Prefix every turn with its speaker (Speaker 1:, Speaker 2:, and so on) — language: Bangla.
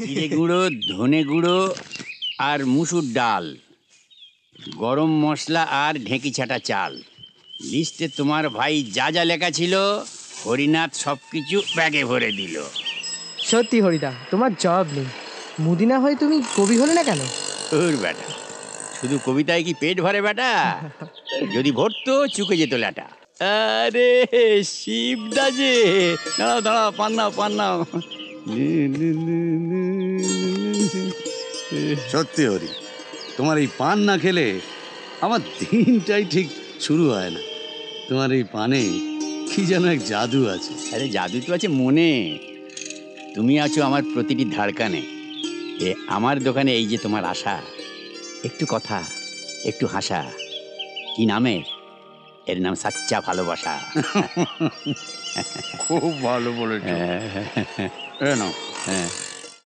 Speaker 1: জিরে গুঁড়ো, ধনে গুঁড়ো আর মুসুর ডাল, গরম মশলা আর ঢেঁকি ছাটা চাল। লিস্টে তোমার ভাই যা যা লেখা ছিল হরিনাথ সব কিছু ব্যাগে ভরে দিল।
Speaker 2: সত্যি হরিদা, তোমার জবাব নেই। মুদি না হয়ে তুমি কবি হলে না কেন?
Speaker 1: ওর বেটা, শুধু কবিতায় কি পেট ভরে বেটা? যদি ভরতো চুকে যেত ল্যাটা। আরে শিবদা যে, দাঁড়াও দাঁড়াও, পান নাও পান নাও।
Speaker 3: সত্যি হরি, তোমার এই পান না খেলে আমার দিনটাই ঠিক শুরু হয় না। তোমার এই পানে কি যেন এক জাদু আছে।
Speaker 1: আরে জাদু তো আছে মনে, তুমি আছো আমার প্রতিটি ধাড়কানে। এ আমার দোকানে এই যে তোমার আশা, একটু কথা একটু হাসা, কি নামের? এর নাম সাচ্চা ভালোবাসা।
Speaker 3: খুব ভালো বলেছ।
Speaker 1: হ্যাঁ।